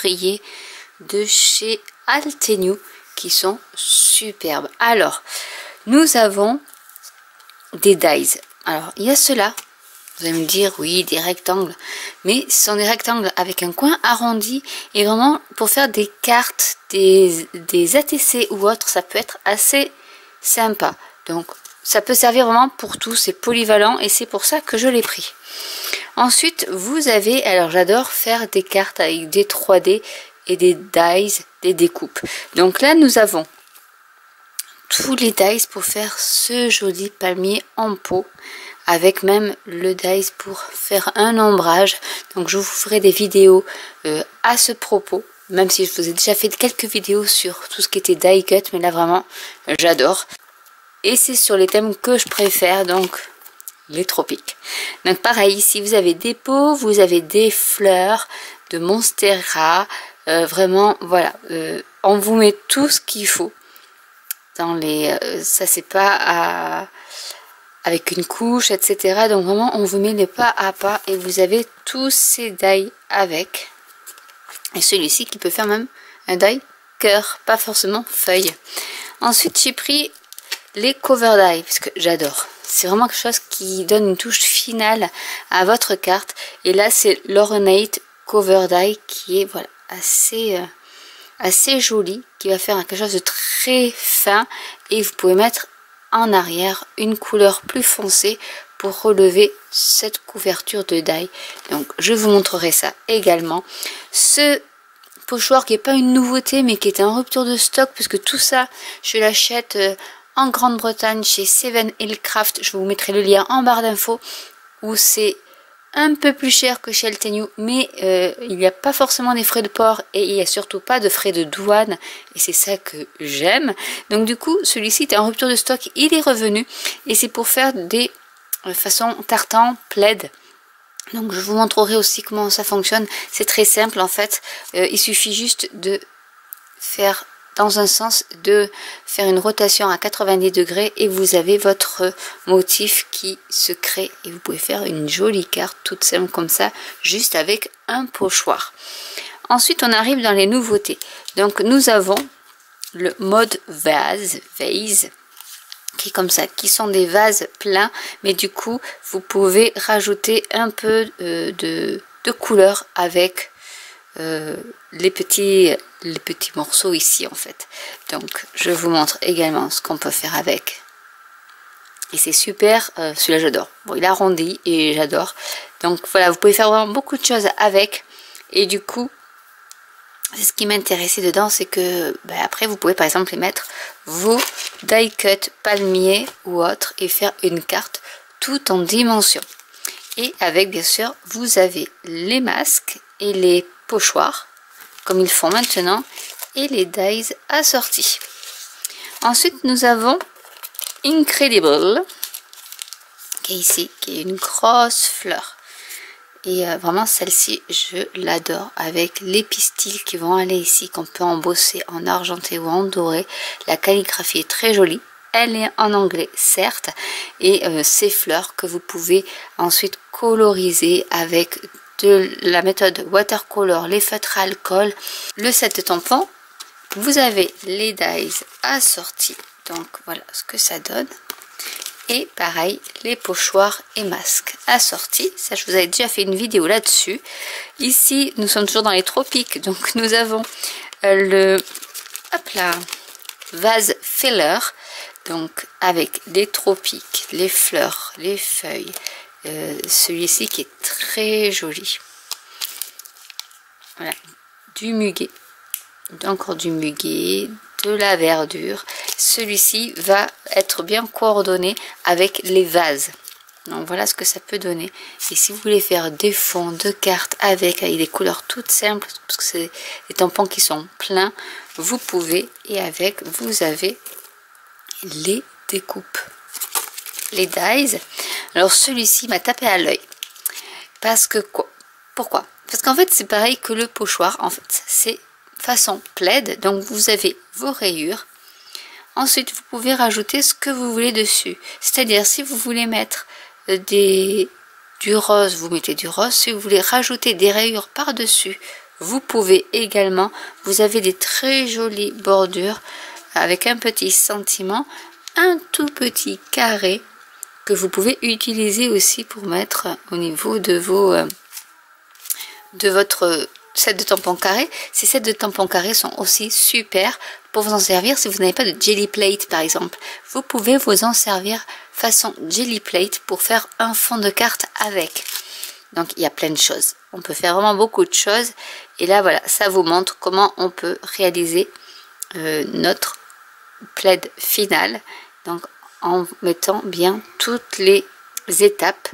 ouvriers de chez Altenew qui sont superbes. Alors, nous avons des dies. Alors, il y a ceux-là. Vous allez me dire, oui, des rectangles. Mais ce sont des rectangles avec un coin arrondi. Et vraiment, pour faire des cartes, des ATC ou autres, ça peut être assez sympa. Donc, ça peut servir vraiment pour tout. C'est polyvalent et c'est pour ça que je l'ai pris. Ensuite, vous avez... Alors, j'adore faire des cartes avec des 3D et des dies, des découpes. Donc là, nous avons tous les dies pour faire ce joli palmier en pot. Avec même le dies pour faire un ombrage. Donc je vous ferai des vidéos à ce propos. Même si je vous ai déjà fait quelques vidéos sur tout ce qui était die cut. Mais là vraiment, j'adore. Et c'est sur les thèmes que je préfère. Donc les tropiques. Donc pareil, ici vous avez des pots, vous avez des fleurs de Monstera. Vraiment, voilà. On vous met tout ce qu'il faut. Dans les... ça c'est pas à... avec une couche, etc. Donc vraiment, on vous met les pas à pas et vous avez tous ces dies avec. Et celui-ci qui peut faire même un die cœur, pas forcément feuille. Ensuite, j'ai pris les cover die parce que j'adore. C'est vraiment quelque chose qui donne une touche finale à votre carte. Et là, c'est l'Ornate cover die qui est voilà assez joli, qui va faire quelque chose de très fin et vous pouvez mettre en arrière une couleur plus foncée pour relever cette couverture de die. Donc je vous montrerai ça également. Ce pochoir qui n'est pas une nouveauté mais qui est en rupture de stock puisque tout ça je l'achète en Grande-Bretagne chez Seven Hill Craft. Je vous mettrai le lien en barre d'infos où c'est un peu plus cher que chez Altenew, mais il n'y a pas forcément des frais de port et il n'y a surtout pas de frais de douane et c'est ça que j'aime. Donc du coup celui-ci est en rupture de stock, il est revenu et c'est pour faire des façons tartan plaid. Donc je vous montrerai aussi comment ça fonctionne. C'est très simple en fait, il suffit juste de faire dans un sens, de faire une rotation à 90 degrés et vous avez votre motif qui se crée et vous pouvez faire une jolie carte toute simple comme ça juste avec un pochoir. Ensuite on arrive dans les nouveautés. Donc nous avons le mode vase qui est comme ça, qui sont des vases pleins mais du coup vous pouvez rajouter un peu de couleur avec les petits morceaux ici en fait. Donc je vous montre également ce qu'on peut faire avec et c'est super. Celui-là j'adore. Bon, il est arrondi et j'adore. Donc voilà, vous pouvez faire vraiment beaucoup de choses avec et du coup c'est ce qui m'intéressait dedans, c'est que après vous pouvez par exemple les mettre vos die cut palmiers ou autres et faire une carte tout en dimension. Et avec bien sûr vous avez les masques et les pochoirs comme ils font maintenant et les dies assortis. Ensuite nous avons Incredible qui est ici, qui est une grosse fleur et vraiment celle-ci je l'adore avec les pistils qui vont aller ici, qu'on peut embosser en argenté ou en doré. La calligraphie est très jolie, elle est en anglais certes et ces fleurs que vous pouvez ensuite coloriser avec de la méthode watercolor, les feutres à alcool, le set de tampons. Vous avez les dies assortis, donc voilà ce que ça donne. Et pareil, les pochoirs et masques assortis. Ça, je vous avais déjà fait une vidéo là-dessus. Ici, nous sommes toujours dans les tropiques, donc nous avons le vase filler, donc avec les tropiques, les fleurs, les feuilles. Celui-ci qui est très joli. Voilà, du muguet, encore du muguet, de la verdure. Celui-ci va être bien coordonné avec les vases. Donc voilà ce que ça peut donner. Et si vous voulez faire des fonds de cartes avec des couleurs toutes simples, parce que c'est des tampons qui sont pleins, vous pouvez. Et avec, vous avez les découpes. Les dies. Alors celui-ci m'a tapé à l'œil. Parce que quoi? Pourquoi? Parce qu'en fait c'est pareil que le pochoir. En fait c'est façon plaid. Donc vous avez vos rayures. Ensuite vous pouvez rajouter ce que vous voulez dessus. C'est-à-dire si vous voulez mettre du rose, vous mettez du rose. Si vous voulez rajouter des rayures par-dessus, Vous pouvez également, vous avez des très jolies bordures avec un petit sentiment, un tout petit carré que vous pouvez utiliser aussi pour mettre au niveau de votre set de tampons carrés. Ces sets de tampons carrés sont aussi super pour vous en servir si vous n'avez pas de jelly plate par exemple. Vous pouvez vous en servir façon jelly plate pour faire un fond de carte avec. Donc il y a plein de choses. On peut faire vraiment beaucoup de choses. Et là voilà, ça vous montre comment on peut réaliser notre plaid final. Donc en mettant bien toutes les étapes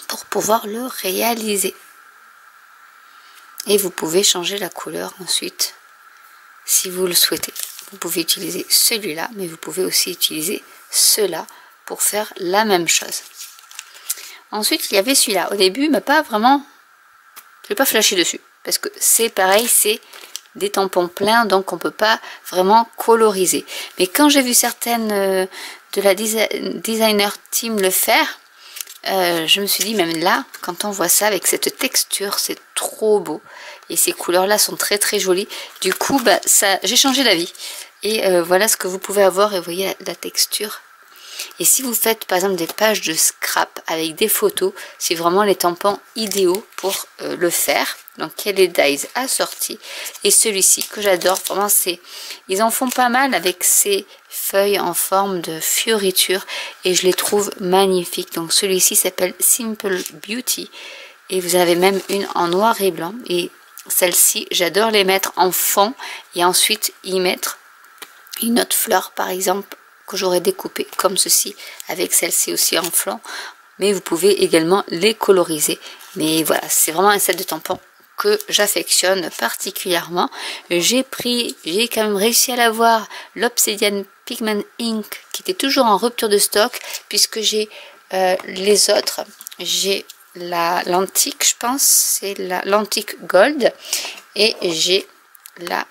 pour pouvoir le réaliser. Et vous pouvez changer la couleur ensuite si vous le souhaitez. Vous pouvez utiliser celui-là, mais vous pouvez aussi utiliser ceux-là pour faire la même chose. Ensuite, il y avait celui-là. Au début, mais pas vraiment. Je n'ai pas flashé dessus parce que c'est pareil, c'est des tampons pleins, donc on ne peut pas vraiment coloriser. Mais quand j'ai vu certaines de la designer team le faire, je me suis dit, même là, quand on voit ça avec cette texture, c'est trop beau. Et ces couleurs-là sont très très jolies. Du coup, bah, j'ai changé d'avis. Et voilà ce que vous pouvez avoir. Et vous voyez la texture. Et si vous faites par exemple des pages de scrap avec des photos, c'est vraiment les tampons idéaux pour le faire. Donc il y a les dies assortis. Et celui-ci que j'adore, vraiment ils en font pas mal avec ces feuilles en forme de fioriture. Et je les trouve magnifiques. Donc celui-ci s'appelle Simple Beauty. Et vous avez même une en noir et blanc. Et celle-ci, j'adore les mettre en fond. Et ensuite y mettre une autre fleur par exemple, que j'aurais découpé comme ceci, avec celle-ci aussi en flanc, mais vous pouvez également les coloriser. Mais voilà, c'est vraiment un set de tampons que j'affectionne particulièrement. J'ai quand même réussi à l'avoir, l'Obsidian Pigment Ink, qui était toujours en rupture de stock, puisque j'ai les autres, j'ai l'antique, je pense, c'est l'antique gold, et j'ai la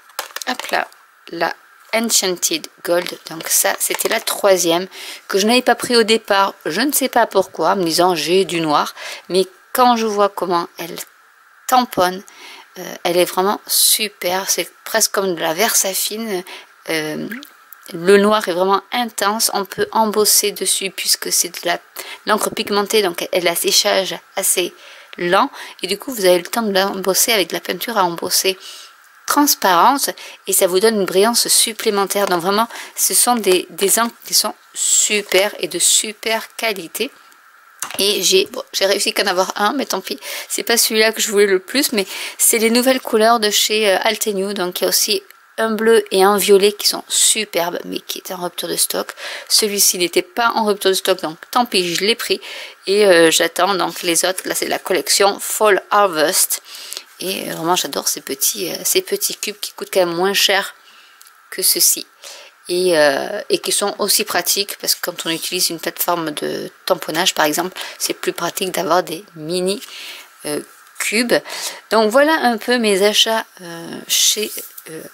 Enchanted Gold. Donc ça, c'était la troisième que je n'avais pas pris au départ. Je ne sais pas pourquoi, en me disant j'ai du noir. Mais quand je vois comment elle tamponne, elle est vraiment super. C'est presque comme de la Versafine. Le noir est vraiment intense. On peut embosser dessus puisque c'est de l'encre pigmentée. Donc elle a un séchage assez lent. Et du coup, vous avez le temps de l'embosser avec de la peinture à embosser transparente et ça vous donne une brillance supplémentaire. Donc vraiment ce sont des encres qui sont super et de super qualité. Et j'ai réussi qu'à en avoir un, mais tant pis, c'est pas celui-là que je voulais le plus, mais c'est les nouvelles couleurs de chez Altenew. Donc il y a aussi un bleu et un violet qui sont superbes, mais qui étaient en rupture de stock. Celui-ci n'était pas en rupture de stock, donc tant pis, je l'ai pris. Et j'attends donc les autres. Là c'est la collection Fall Harvest. Et vraiment j'adore ces petits cubes qui coûtent quand même moins cher que ceux-ci. Et qui sont aussi pratiques parce que quand on utilise une plateforme de tamponnage par exemple, c'est plus pratique d'avoir des mini cubes. Donc voilà un peu mes achats chez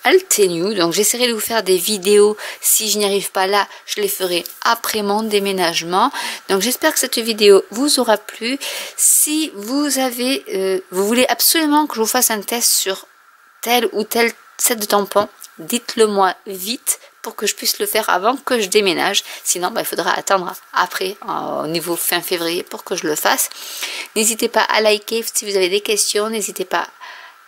Altenew. Donc j'essaierai de vous faire des vidéos. Si je n'y arrive pas là, je les ferai après mon déménagement. Donc j'espère que cette vidéo vous aura plu. Si vous avez vous voulez absolument que je vous fasse un test sur tel ou tel set de tampons, dites-le moi vite pour que je puisse le faire avant que je déménage. Sinon, il faudra attendre après, au niveau fin février, pour que je le fasse. N'hésitez pas à liker si vous avez des questions. N'hésitez pas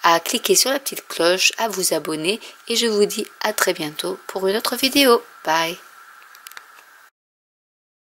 à cliquer sur la petite cloche, à vous abonner. Et je vous dis à très bientôt pour une autre vidéo. Bye!